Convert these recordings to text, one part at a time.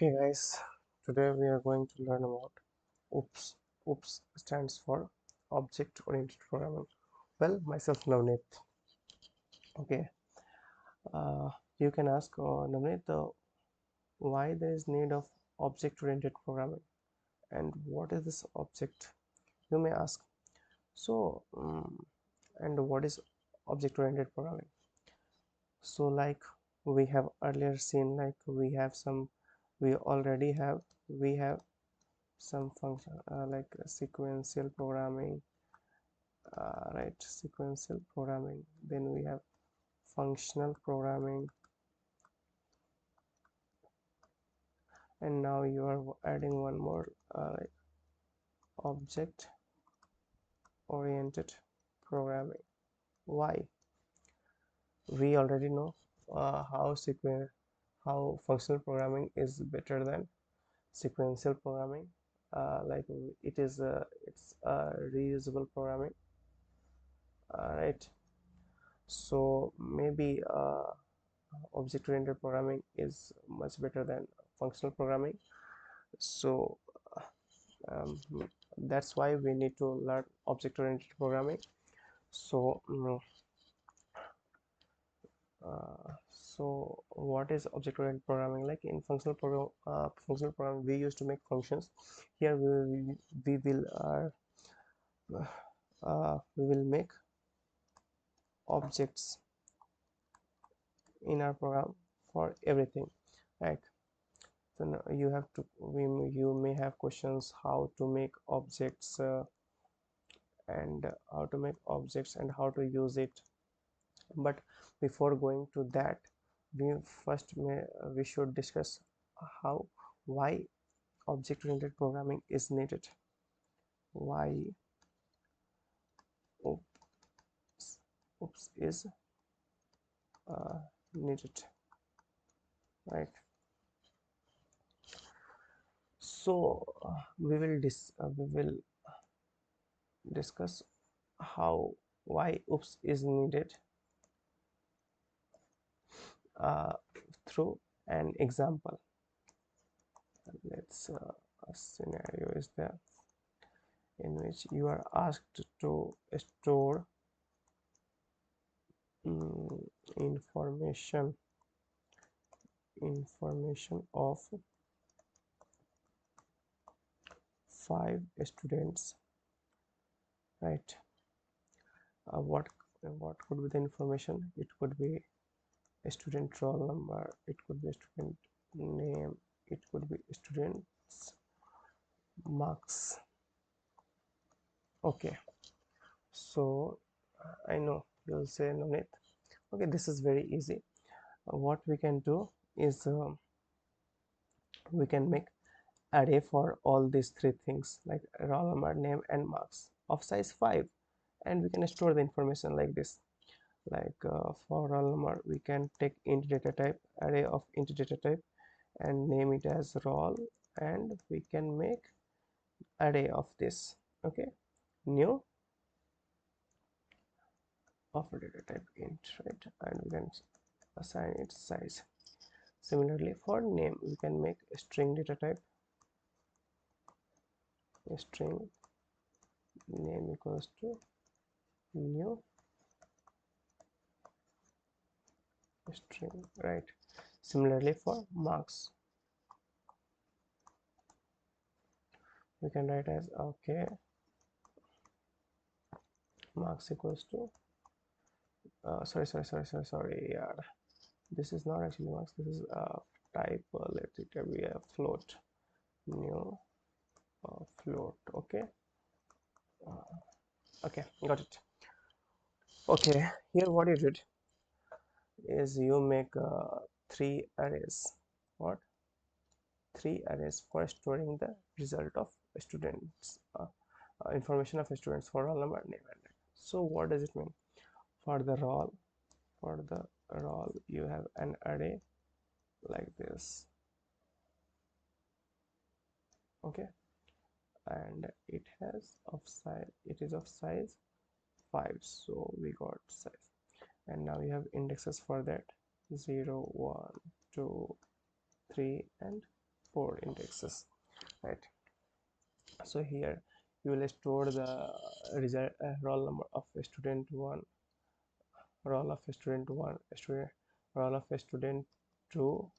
Okay guys, today we are going to learn about OOPS. OOPS stands for Object Oriented Programming. Well, myself Navneet. Okay, uh, you can ask Navneet why there is need of object oriented programming and what is this object? You may ask. So, and what is object oriented programming? So, like we have earlier seen, like we have some function like sequential programming, right? Sequential programming, then we have functional programming, and now you are adding one more, like object oriented programming. Why? We already know how functional programming is better than sequential programming. Like it's reusable programming, right? So maybe object-oriented programming is much better than functional programming. So um, that's why we need to learn object-oriented programming. So so what is object-oriented programming? Like in functional programming, we used to make functions. Here we will make objects in our program for everything, right? So now you may have questions how to make objects, and how to make objects and how to use it. But before going to that, we should discuss how why object oriented programming is needed. Why oops, oops is needed, right? So we will discuss how why oops is needed uh, through an example. Let's A scenario is there in which you are asked to store mm, information of 5 students, right? What could be the information? It could be a student roll number, it could be a student name, it could be students marks. Okay, so I know you'll say no need. Okay, this is very easy. What we can do is we can make array for all these three things, like roll number, name and marks, of size 5, and we can store the information like this. Like for roll number, we can take int data type, array of int data type, and name it as roll, and we can make array of this. Okay, new of data type int, right? And we can assign its size. Similarly, for name, we can make a string data type, a string name equals to new string, right? Similarly, for marks, we can write as okay, marks equals to sorry, yeah, this is not actually marks, this is type, let it be a float, new float. Okay, okay, got it. Okay, here what you did is you make three arrays. What? Three arrays for storing the result of students, information of students for roll number, name and name. So what does it mean? For the roll you have an array like this. Okay, and it is of size 5, so we got size. And now you have indexes for that: 0 1 2 3 and 4 indexes, right? So here you will store the result, roll number of student 1, roll of student 1, student, roll of student 2,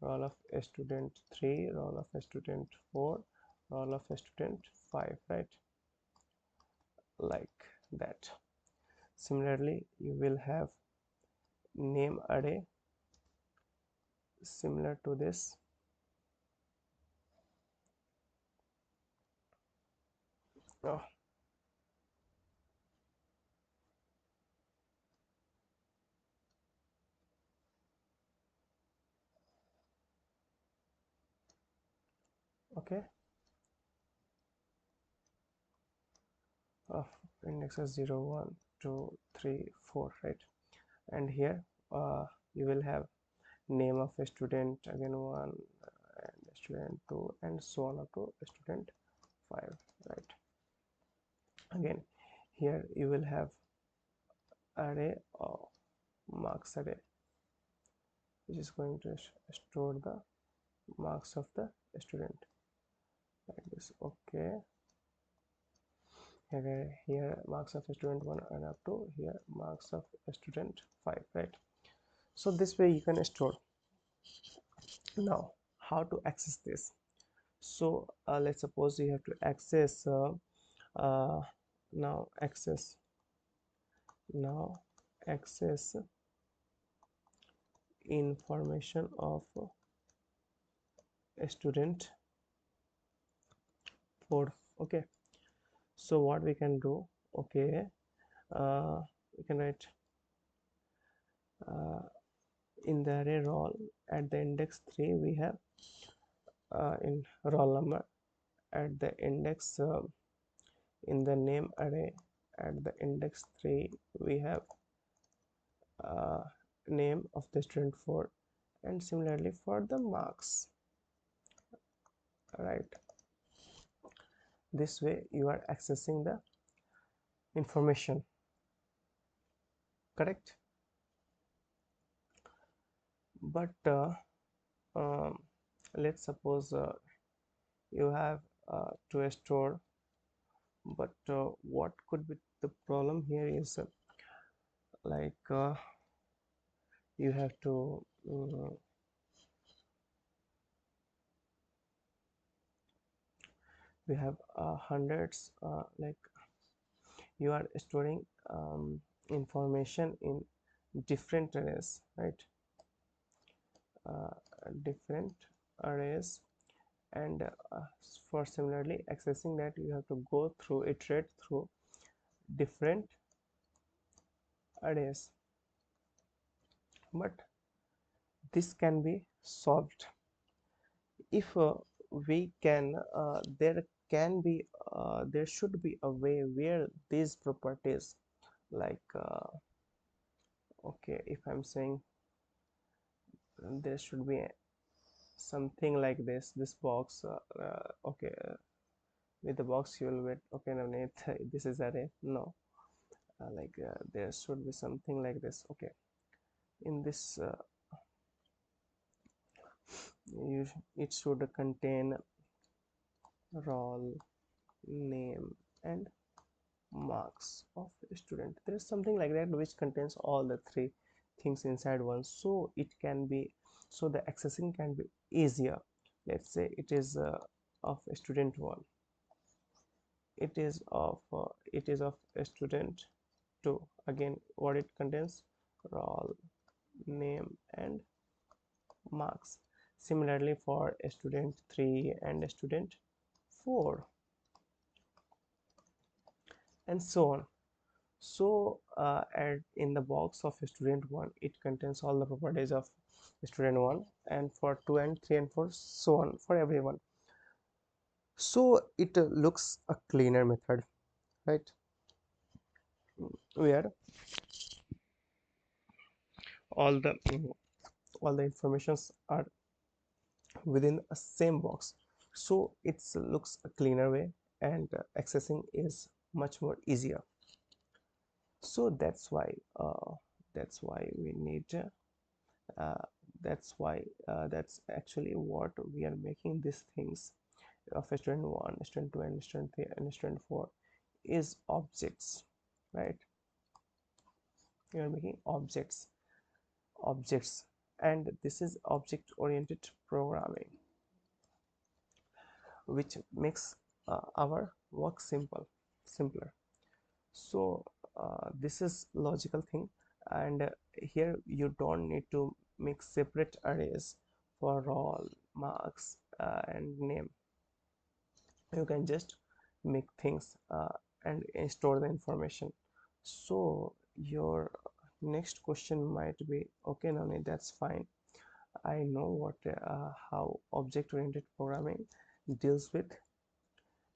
roll of student 3, roll of student 4, roll of student 5, right? Like that. Similarly, you will have name array similar to this. Oh, okay. Of indexes 0, 1, 2, 3, 4, right? And here you will have name of a student again 1, and student 2, and so on up to student 5, right? Again here you will have array of marks array, which is going to store the marks of the student, like this. Okay, here marks of student 1 and up to here marks of student 5, right? So this way you can store. Now how to access this? So let's suppose you have to access uh, now access now access information of a student 4. Okay, so what we can do? Okay, we can write uh, in the array roll at the index 3 we have in roll number, at the index in the name array at the index 3 we have uh, name of the student 4, and similarly for the marks, right? This way you are accessing the information, correct? But um, let's suppose you have to store, but what could be the problem here is like you have to we have hundreds, like you are storing information in different arrays, right? uh, Different arrays, and for similarly accessing that you have to go through iterate through different arrays. But this can be solved if we can there should be a way where these properties, like okay, if I'm saying there should be something like this box, okay, with the box you will wait. Okay, no need this is array, no, like there should be something like this. Okay, in this you it should contain roll, name, and marks of student. There is something like that which contains all the three things inside one, so it can be, so the accessing can be easier. Let's say it is of student 1, it is of student 2. Again, what it contains? Roll, name, and marks. Similarly for student 3 and student 4, and so on. So in the box of student 1 it contains all the properties of student 1, and for 2 and 3 and 4, so on for everyone. So it looks a cleaner method, right? Where all the all the informations are within a same box, so it looks a cleaner way, and accessing is much more easier. So that's why we need That's why that's actually what we are making these things of student 1, student 2, and student 3 and student 4 is objects, right? You are making objects, and this is object oriented programming, which makes our work simpler. So this is logical thing, and here you don't need to make separate arrays for roll, marks, and name. You can just make things and store the information. So your next question might be, okay Nani, that's fine, I know what how object oriented programming deals with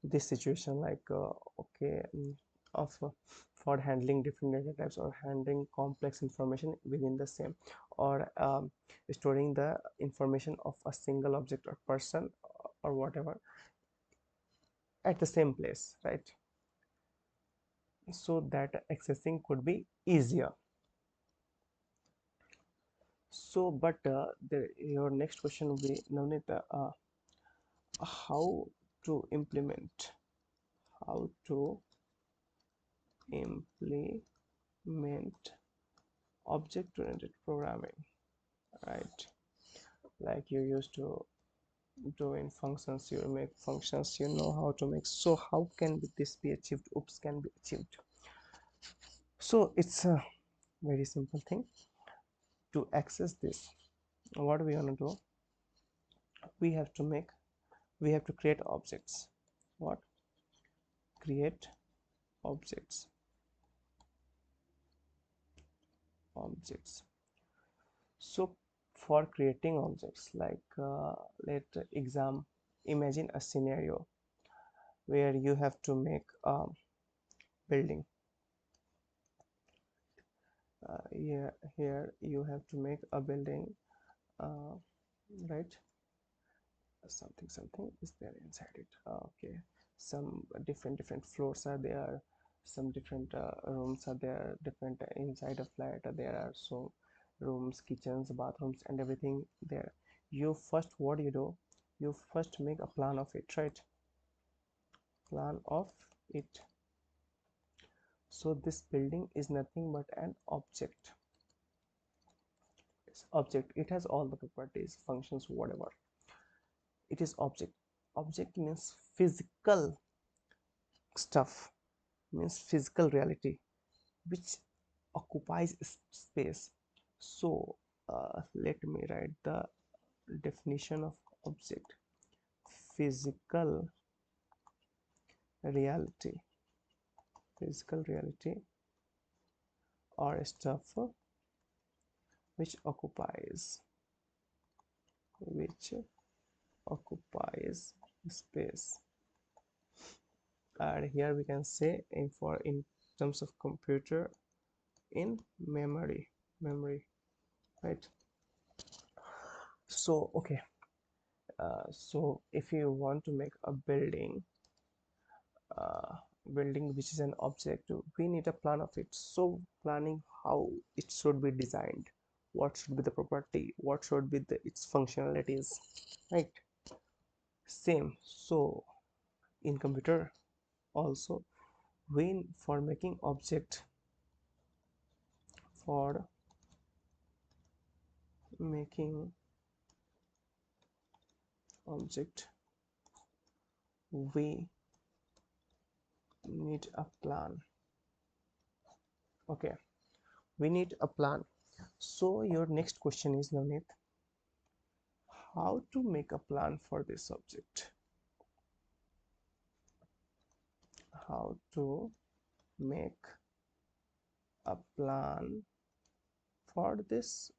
this situation, like okay, of for handling different data types or handling complex information within the same, or storing the information of a single object or person or whatever at the same place, right? So that accessing could be easier. So but your next question will be, Navneet, how to implement how to implement object oriented programming, right? Like you used to do in functions, you make functions, you know how to make. So how can this be achieved? Oops can be achieved. So it's a very simple thing. To access this, what we want to do, we have to make, we have to create objects. What? Create objects. So for creating objects, like let exam imagine a scenario where you have to make a building. Here you have to make a building, uh, right? Something is there inside it. Okay, some different floors are there, some different rooms are there, different inside a flat there are so rooms, kitchens, bathrooms, and everything there. You first, what you do, you first make a plan of it, right? Plan of it. So this building is nothing but an object. It's object, it has all the properties, functions, whatever. It is object. Object means physical stuff, means physical reality which occupies space. So let me write the definition of object: physical reality, physical reality or stuff which which occupies space. And here we can say in terms of computer, in memory, right? So okay, so if you want to make a uh, building which is an object, we need a plan of it. So planning how it should be designed, what should be the property, what should be its functionalities, right? Same. So in computer also, when for making object, for making object, we need a plan. Okay, we need a plan. So your next question is, Navneet, how to make a plan for this object? How to make a plan for this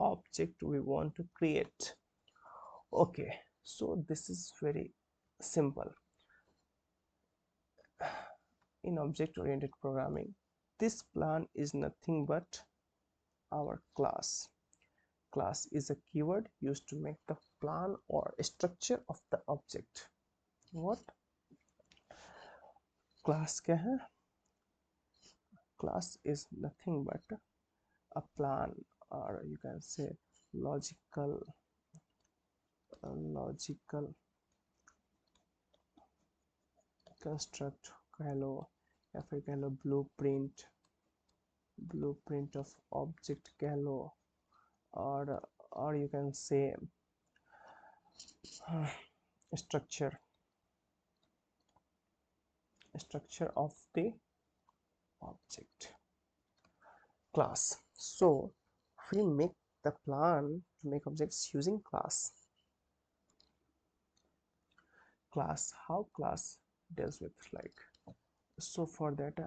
object we want to create? Okay, so this is very simple. In object oriented programming, this plan is nothing but our class. Class is a keyword used to make the plan or structure of the object. What class क्या है? Class is nothing but a plan, or you can say logical construct कह लो या फिर कह लो blueprint of object कह लो or you can say structure of the object class. So we make the plan to make objects using class. How class deals with, like, so for that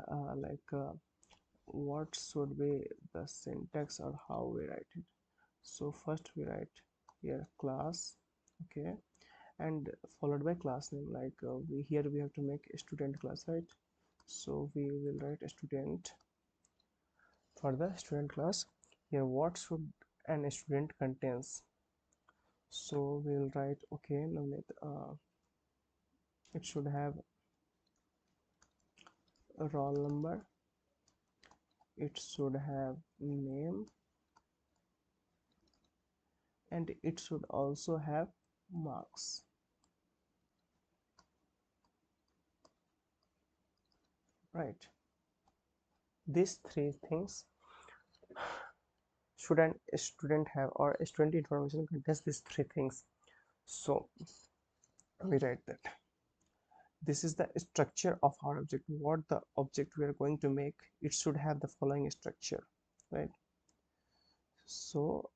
what should be the syntax or how we write it. So first we write here class, okay, and followed by class name, like here we have to make a student class, right? So we will write a student for the student class. Here what should an student contains, so we will write, okay, now it should have a roll number, it should have name, and it should also have marks, right? These three things should a student have, or a student information contains these three things. So we write that this is the structure of our object. What the object we are going to make, it should have the following structure, right? So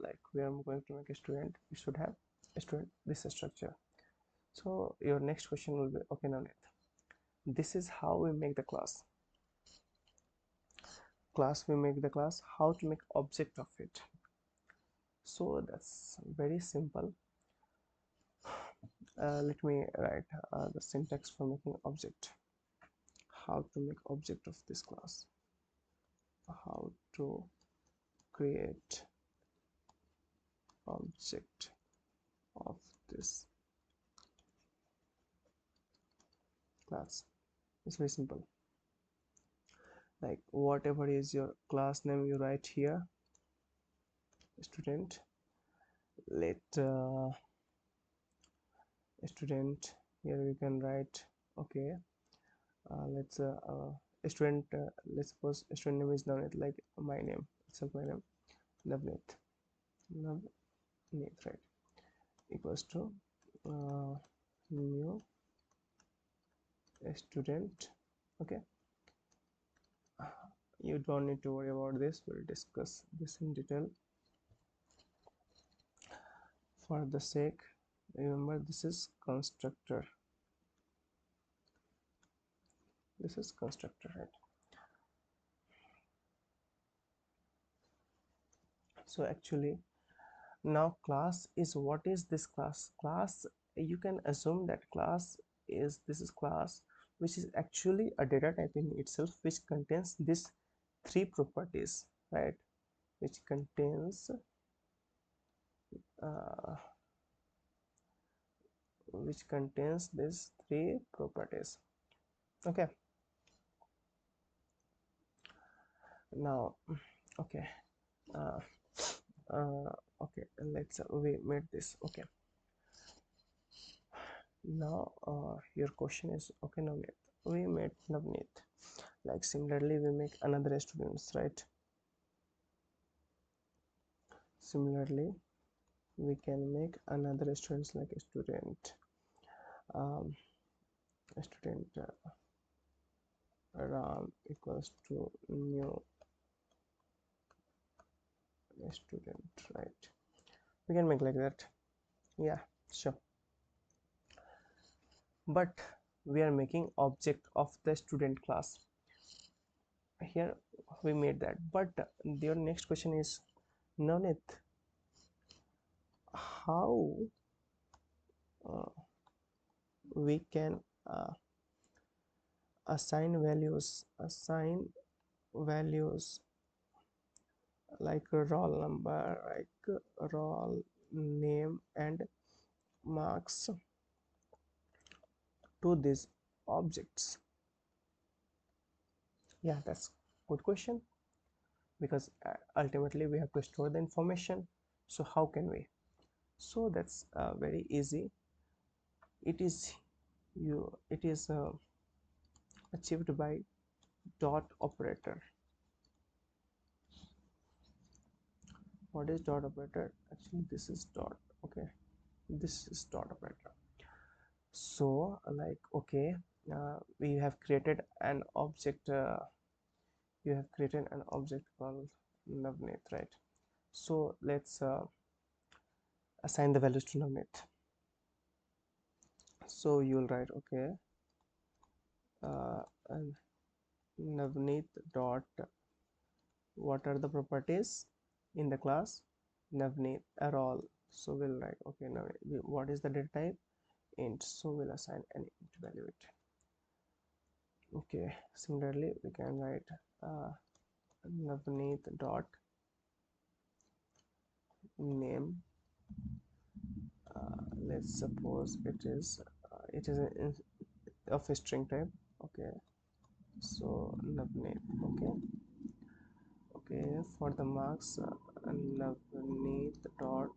like we are going to make a student, it should have a student, this structure. So your next question will be, okay, now this is how we make the class. We make the class, how to make object of it. So that's very simple. Let me write the syntax for making object. How to make object of this class, how to create object of this class. It's very simple. Like whatever is your class name, you write here student. Let student, here we can write, okay, let's student, let's suppose student name is Navneet, like my name itself, my name Navneet, right, equals to new student. Okay, you don't need to worry about this, we'll discuss this in detail. For the sake, remember this is constructor, right? So actually now class is, what is this class? You can assume that class is, this is class which is actually a data type in itself, which contains these three properties, right? Which contains these three properties. Okay, now okay, uh, okay, let's we made this. Okay, now your question is, okay, Navneet, we made Navneet, like similarly we make another students, right? Similarly we can make another students, like a student Ram equals to new student, right? We can make like that, yeah, sure. But we are making object of the student class. Here we made that, but your next question is, Navneet, how we can assign values like a roll number, like roll name and marks to these objects? Yeah, that's good question, because ultimately we have to store the information. So how can we? So that's very easy. It is achieved by dot operator. What is dot operator? Actually this is dot. Okay, this is dot operator. So like, okay, we have created an object, you have created an object called Navneet, right? So let's assign the values to Navneet. So you'll write, okay, and Navneet dot, what are the properties in the class Navneet are all. So we'll write, okay, now what is the data type? Int. So we'll assign an int value it. Okay, similarly we can write Navneet dot name. Let's suppose it is of a string type. Okay, so Navneet. Okay, okay, for the marks, Navneet dot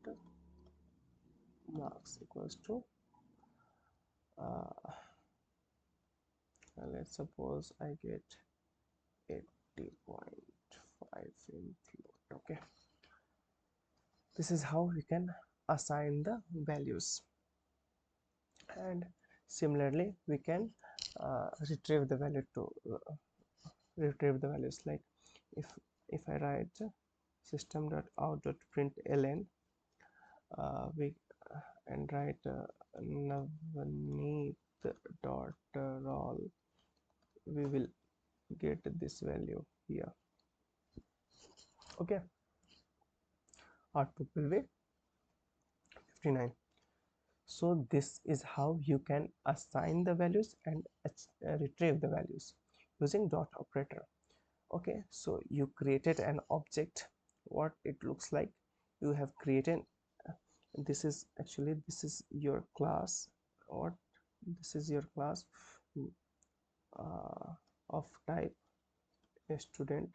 marks equals to uh, let's suppose I get 80.5 in float. Okay, this is how we can assign the values, and similarly we can retrieve the value to retrieve the values. Like if I write system.out.println, we and write Navneet dot roll, we will get this value here. Okay, output will be 59. So this is how you can assign the values and retrieve the values using dot operator. Okay, so you created an object. What it looks like, you have created this is actually, this is your class. What, this is your class uh, of type a student.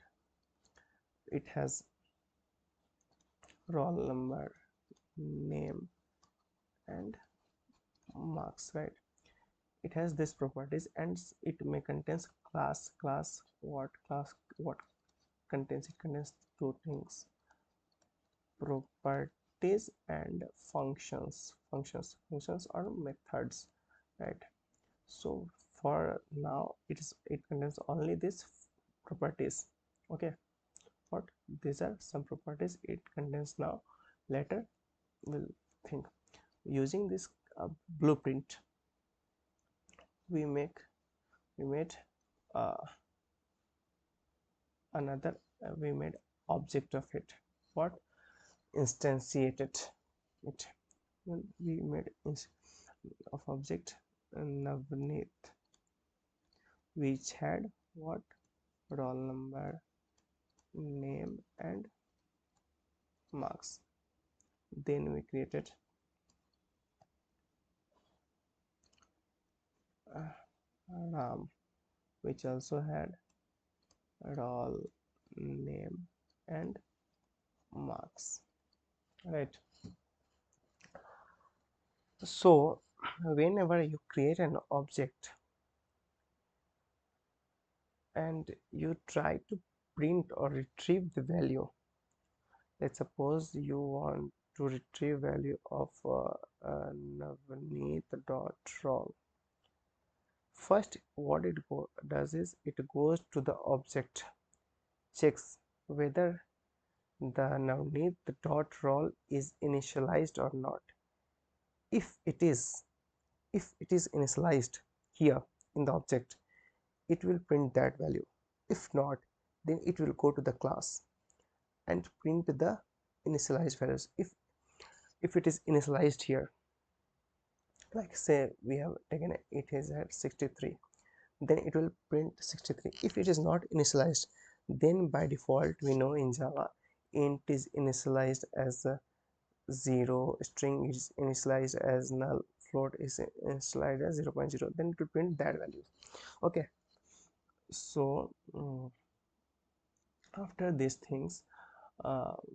It has roll number, name, and marks, right? It has these properties, and it may contains class what contains, it contains two things: properties and functions are methods, right? So for now it contains only these properties. Okay, what, these are some properties it contains now. Later we'll think. Using this blueprint, we made uh, another we made object of it. What, instantiated it. We made of object Navneet, which had what, roll number, name, and marks. Then we created Ram, which also had roll, name, and marks, right? So whenever you create an object and you try to print or retrieve the value, let's suppose you want to retrieve value of Navneet dot roll. First what it does is it goes to the object, checks whether the Navneet dot roll is initialized or not. If it is, initialized here in the object, it will print that value. If not, then it will go to the class and print the initialized values. If it is initialized here, like say we have taken it is at 63, then it will print 63. If it is not initialized, then by default we know in Java int is initialized as a 0, string is initialized as null, float is initialized as 0.0, then it will print that value. Okay, so after these things,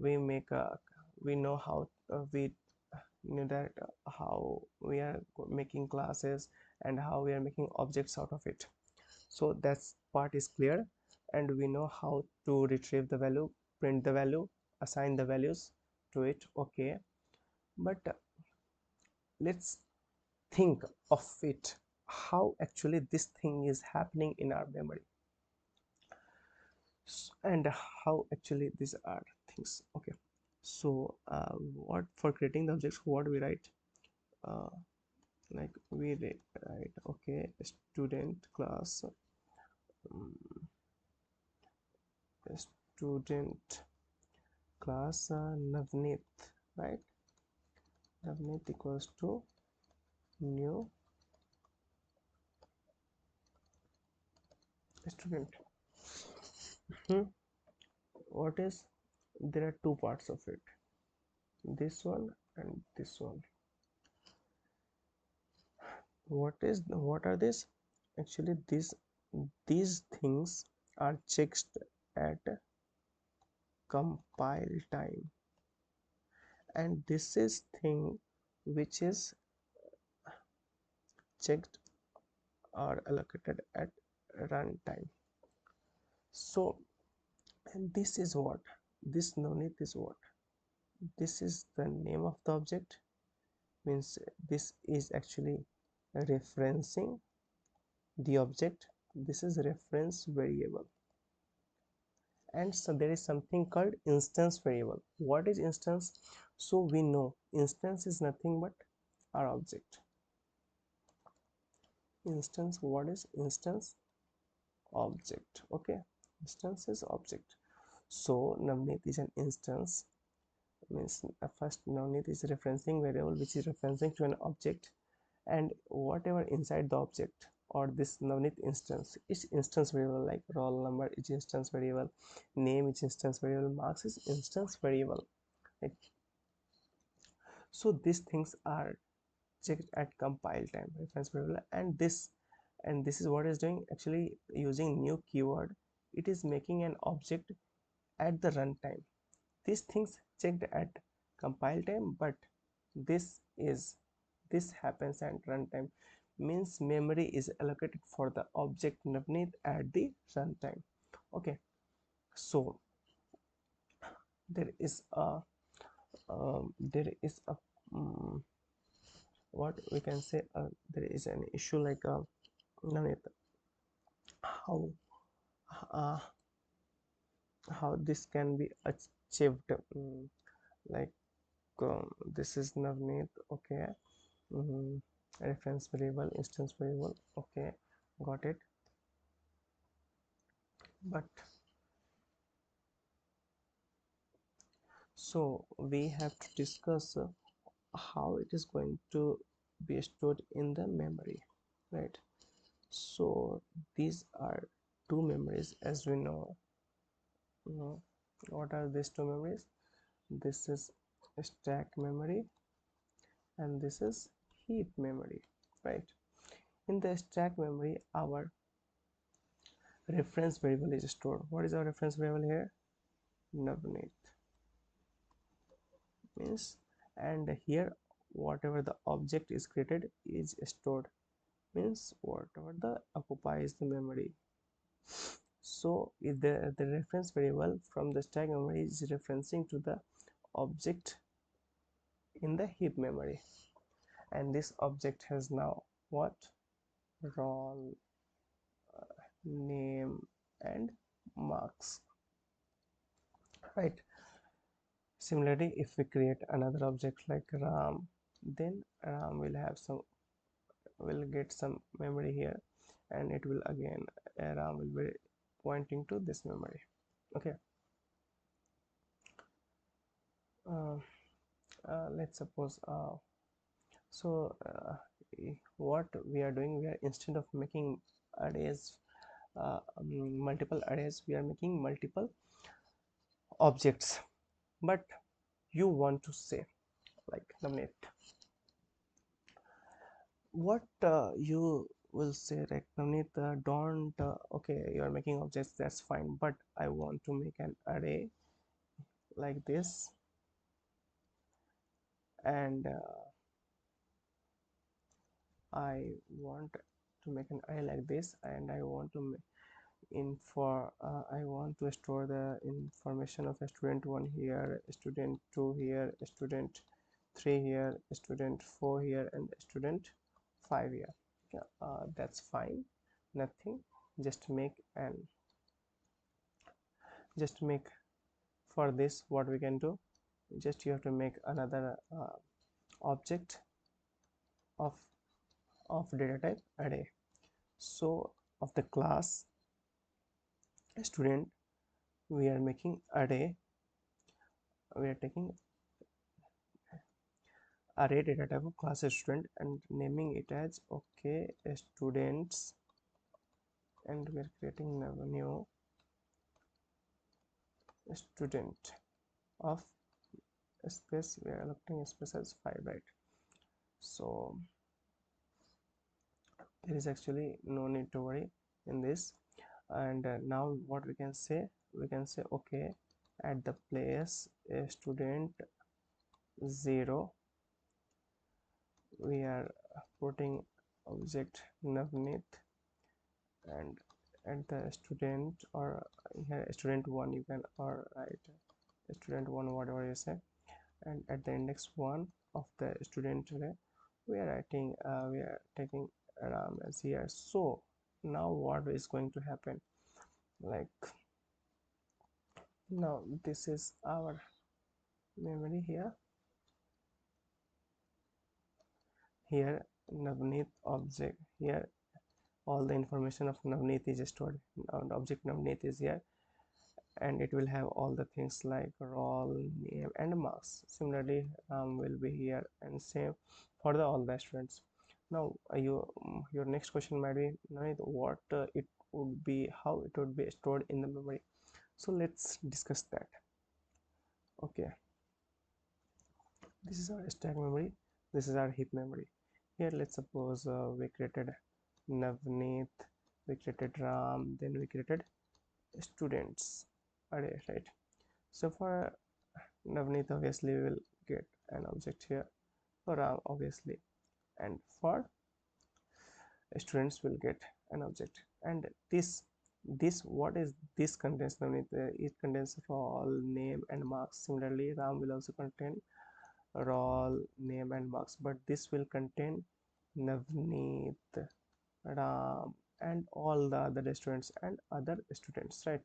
we make a we know how we know that how we are making classes and how we are making objects out of it. So that part is clear, and we know how to retrieve the value, print the value, assign the values to it. Okay, but let's think of it, how actually this thing is happening in our memory, and how actually these are things. Okay, so what for creating the objects, what we write, uh, like we write, okay, student class, um, student class Navneet, right? Navneet equals to new student. Hmm. What is, there are two parts of it, this one and this one. What are these? Actually, these things are checked at compile time, and this is thing which is checked or allocated at runtime. So, and this is what, this no need is what, this is the name of the object, means this is actually referencing the object, this is reference variable. And so there is something called instance variable. What is instance? So we know instance is nothing but our object. Instance, what is instance? Object. Okay, instance is object. So Navneet is an instance, means first Navneet is referencing variable which is referencing to an object, and whatever inside the object or this Navneet instance is instance variable, like roll number is instance variable, name is instance variable, marks is instance variable, right? So these things are checked at compile time, reference variable, and this is what is doing, actually using new keyword, it is making an object at the runtime. These things checked at compile time, but this is, this happens at runtime, means memory is allocated for the object underneath at the runtime. Okay, so there is a there is a what we can say, there is an issue like how uh, how this can be achieved, like this is Navneet. Okay, reference variable, instance variable. Okay, got it. But so we have to discuss how it is going to be stored in the memory, right? So these are two memories, as we know. What are these two memories? This is stack memory and this is heap memory, right? In the stack memory, our reference variable is stored. What is our reference variable here? Navneet, means, and here whatever the object is created is stored, means whatever the occupies the memory. So if the reference variable from the stack memory is referencing to the object in the heap memory, and this object has now what? Role, name and marks, right? Similarly, if we create another object like Ram, then Ram will have some, will get some memory here, and it will again, Ram will be pointing to this memory. Okay, uh, let's suppose so what we are doing, we are, instead of making arrays, multiple arrays, we are making multiple objects. But you want to say, like Navneet, what you will say, like Navneet, don't okay, you are making objects, that's fine, but I want to make an array like this, and I want to make an array like this, and I want to I want to store the information of a student 1 here, student 2 here, student 3 here, student 4 here, and student 5 here. Yeah, that's fine, nothing. Just make an just make for this what we can do, just you have to make another object of data type array. So of the class student, we are making array, we are taking array data type of class student and naming it as okay students, and we are creating a new student of space, we are allocating space as 5, right? So there is actually no need to worry in this. And now what we can say, okay, at the place student 0, we are putting object Navneet, and at the student, or here student 1 you can, or write student 1 whatever you say, and at the index 1 of the student array we are writing we are taking Ram as here. So now what is going to happen, like now this is our memory here. Here Navneet object, here all the information of Navneet is stored, and object Navneet is here, and it will have all the things like roll, name, and marks. Similarly will be here, and same for the all the students. Now your next question might be, what it would be, how it would be stored in the memory. So let's discuss that. Okay, this is our stack memory, this is our heap memory. Here let's suppose we created Navneet, we created Ram, then we created students array, right? So for Navneet, obviously we will get an object here, for Ram obviously, and for students will get an object. And this what is this contains Navneet? It contains roll, name, and marks. Similarly Ram will also contain roll, name, and marks, but this will contain Navneet, Ram, and all the other students and other students, right?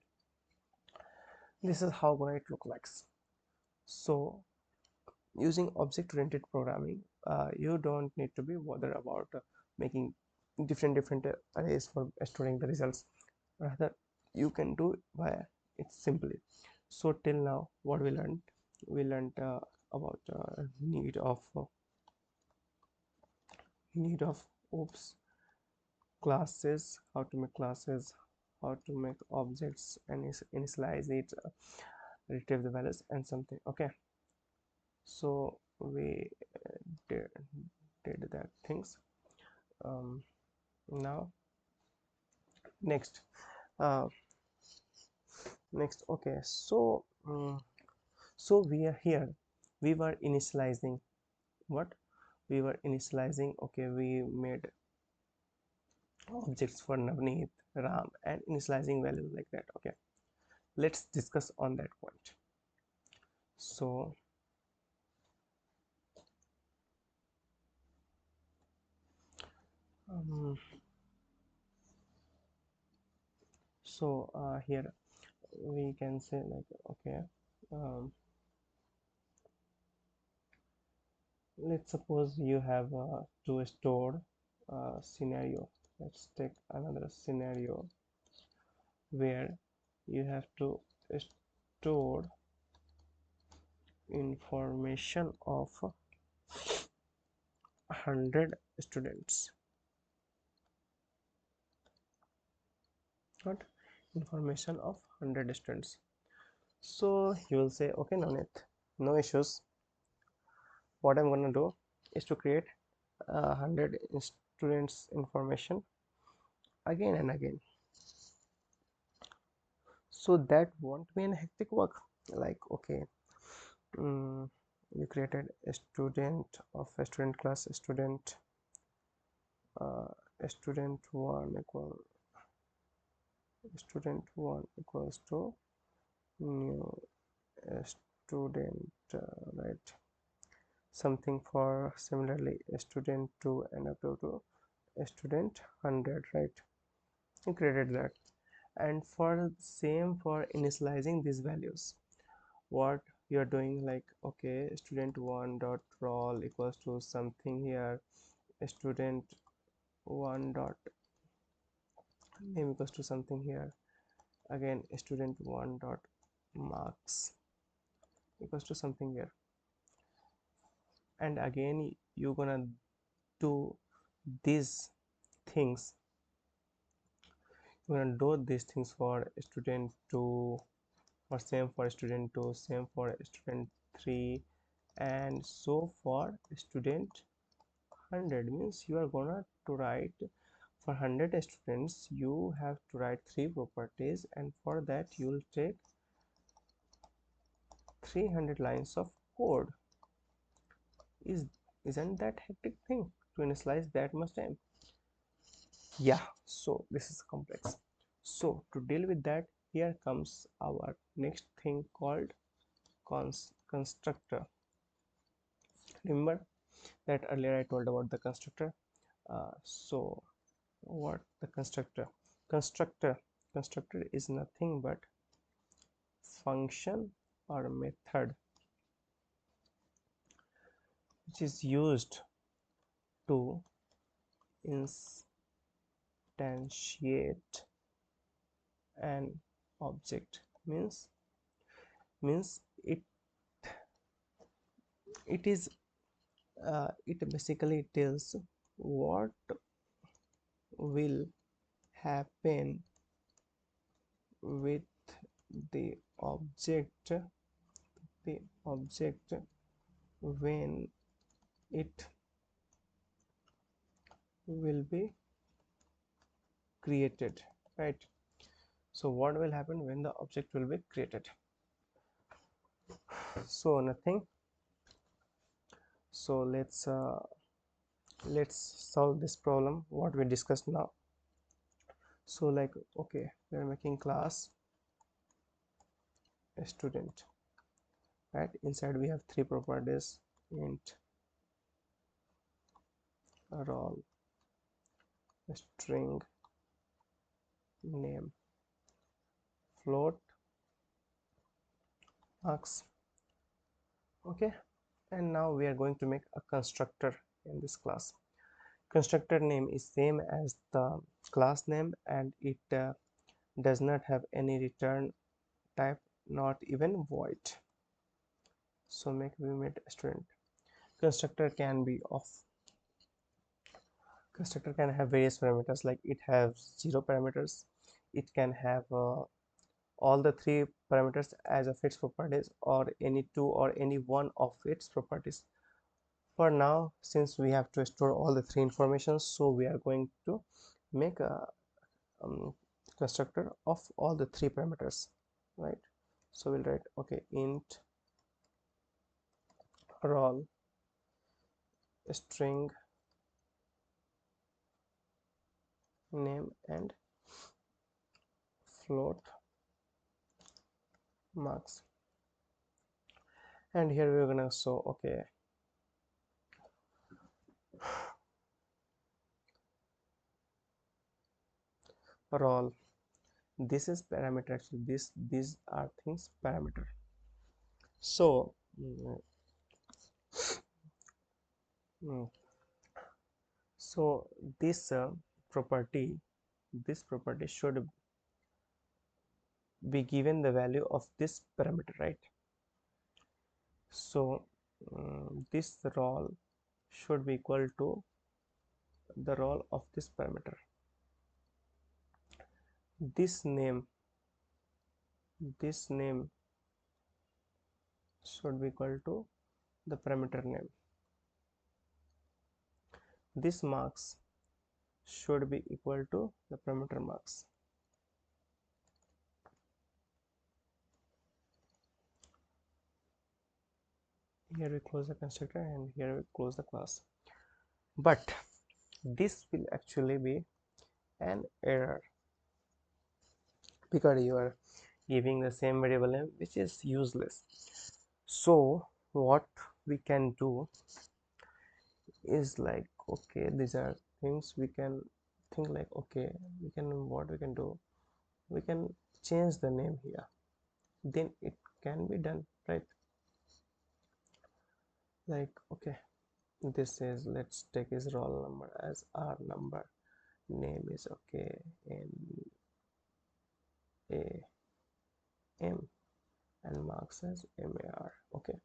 This is how gonna it look like. So using object-oriented programming, you don't need to be bothered about making different arrays for storing the results. Rather, you can do via it simply. So till now what we learned about need of OOPs classes, how to make classes, how to make objects and initialize it, retrieve the values and something. Okay, so we did, that things. Now next, uh, okay, so so we are here, we were initializing what we were initializing. Okay, we made objects for Navneet, Ram, and initializing values like that. Okay, let's discuss on that point. So um, here we can say like, okay, um, let's suppose you have to store scenario. Let's take another scenario where you have to store information of 100 students. What? Information of 100 students. So you will say, okay Nanit, no issues. What I'm gonna do is to create 100 students information again and again, so that won't be an hectic work. Like, okay, we created a student of a student class, uh, student one equals to new student, right, something for similarly a student 2 and up to a student 100, right. We created that. And for same for initializing these values, what you're doing, like, okay, student 1 dot roll equals to something here, student 1 dot name equals to something here, again student 1 dot marks equals to something here, and again you're gonna do these things, you're gonna do these things for student 2, or same for student 2, same for student 3, and so for student 100. Means you are gonna to write for 100 students, you have to write 3 properties, and for that you'll take 300 lines of code. Isn't that hectic thing to initialize that much time? Yeah, so this is complex. So to deal with that, here comes our next thing called constructor. Remember that earlier I told about the constructor. So what the constructor constructor is nothing but function or method which is used to instantiate an object. Means it is it basically tells what will happen with the object when it will be created, right. So what will happen when the object will be created? So nothing. So let's solve this problem what we discussed now. So like, okay, we're making class a student, right. Inside we have 3 properties: int, roll, string, name, float, marks. Okay, and now we are going to make a constructor in this class. Constructor name is same as the class name, and it does not have any return type, not even void. So we made a student. Constructor can be of constructor can have various parameters, like it has 0 parameters, it can have all the 3 parameters as of its properties, or any 2 or any one of its properties. For now, since we have to store all the 3 informations, so we are going to make a constructor of all the 3 parameters, right. So we'll write, okay, int roll, string, name, and float, marks. And here we're gonna show, okay, roll, this is parameter. Actually these are things parameter. So mm, so this property this property should be given the value of this parameter, right. So this roll should be equal to the roll of this parameter. This name should be equal to the parameter name. This marks should be equal to the parameter marks. here we close the constructor and here we close the class. But this will actually be an error because you are giving the same variable name which is useless. So what we can do is like, okay, these are things we can think like, okay, we can, what we can do, we can change the name here, then it can be done, right? Like, okay, this is, let's take his roll number as R number, name is okay, NAM, and marks as MAR. Okay,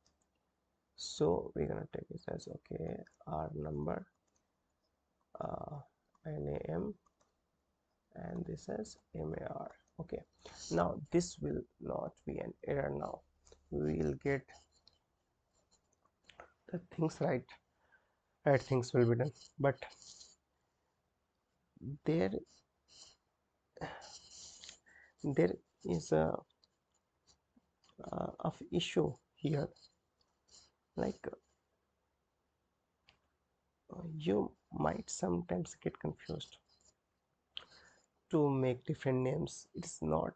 so we're gonna take it as okay, R number, NAM, and this is MAR. Okay, now this will not be an error. Now we will get the things right, things will be done. But there there is a of issue here, like you might sometimes get confused to make different names. It's not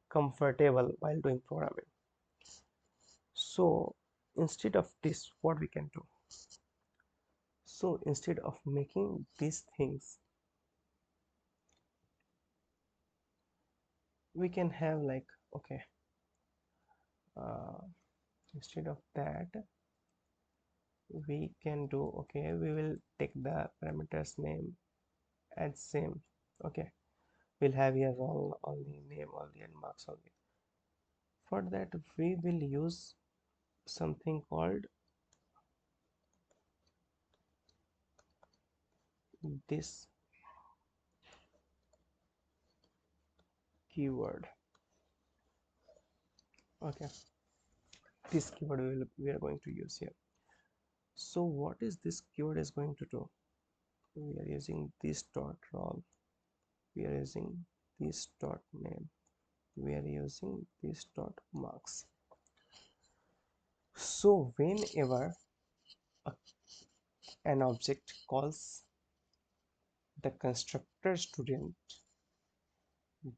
comfortable while doing programming. So instead of this, what we can do, so instead of making these things, we can have like, okay, uh, instead of that we can do, okay, we will take the parameters name as same. Okay, we'll have here roll only, name only, and marks only. For that we will use something called this keyword. Okay, this keyword we are going to use here. So what is this keyword is going to do? We are using this dot roll, we are using this dot name, we are using this dot marks. So whenever an object calls the constructor student,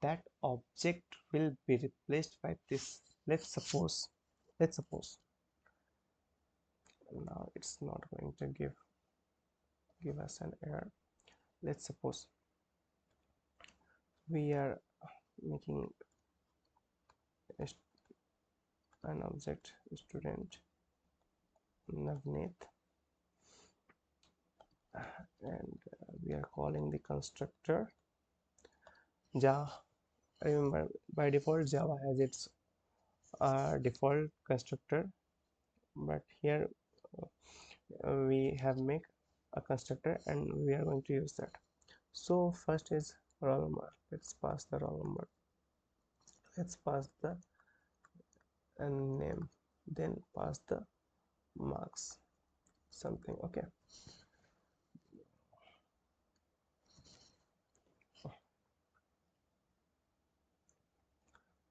that object will be replaced by this. Let's suppose now it's not going to give us an error. Let's suppose we are making an object student Navneet, and we are calling the constructor Java. Remember, by default Java has its default constructor, but here we have make a constructor and we are going to use that. So first is roll number, let's pass the roll number, let's pass the name, then pass the marks something. Okay,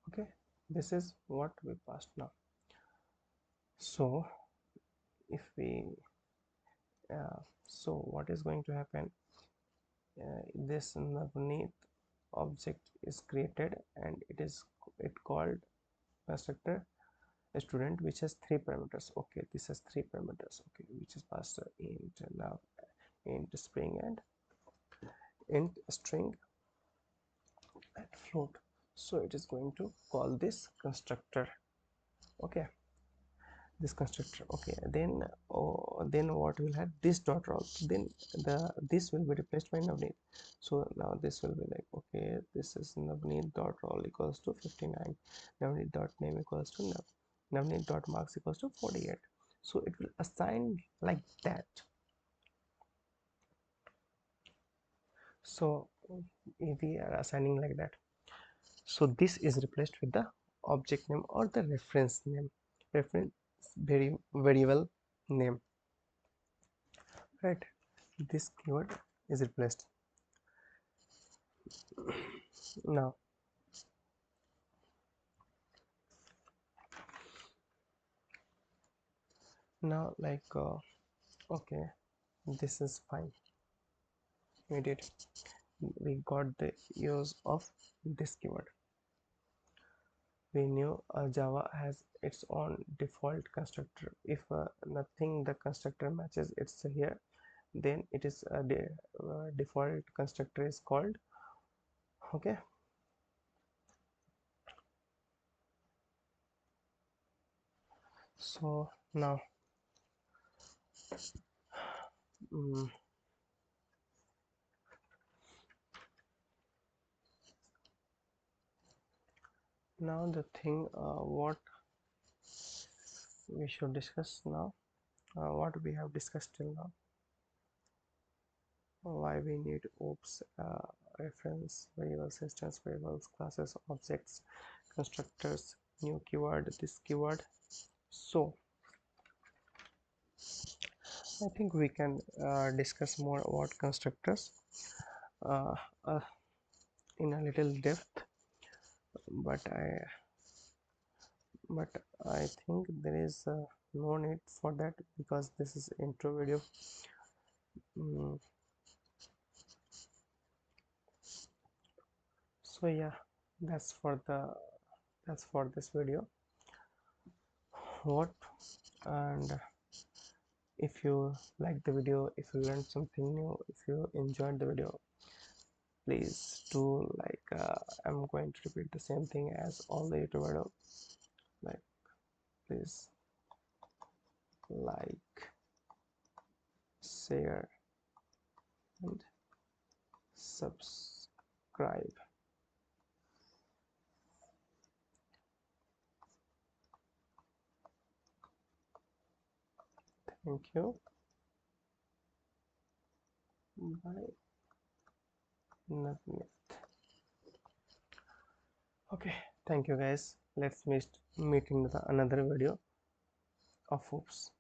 okay, this is what we passed now. So if we so what is going to happen, this Navneet object is created and it called constructor student, which has three parameters. Okay, this has three parameters. Okay, which is passed int now, int spring, and int string and float. So it is going to call this constructor. Okay, this constructor. Okay, then then what will have this dot roll, then this will be replaced by Navneet. So now this will be like, okay, this is Navneet dot roll equals to 59, Navneet dot name equals to Navneet dot marks equals to 48. So it will assign like that. So we are assigning like that. So this is replaced with the object name or the reference name, reference variable name, right? This keyword is replaced. Now Now okay, this is fine. We did, we got the use of this keyword. We knew Java has its own default constructor. If nothing the constructor matches it's here, then it is a default constructor is called. Okay, so now mm, now the thing what we should discuss now, what we have discussed till now, why we need OOPs, reference variables, instance variables, classes, objects, constructors, new keyword, this keyword. So I think we can discuss more about constructors uh, uh, in a little depth, but I think there is no need for that because this is intro video. mm, so yeah, that's for the that's for this video. What, and if you like the video, if you learned something new, if you enjoyed the video, please do I'm going to repeat the same thing as all the YouTube video, like please like, share and subscribe. Thank you. Bye. Nothing. Okay, thank you guys. Let's meet in the another video of OOPs.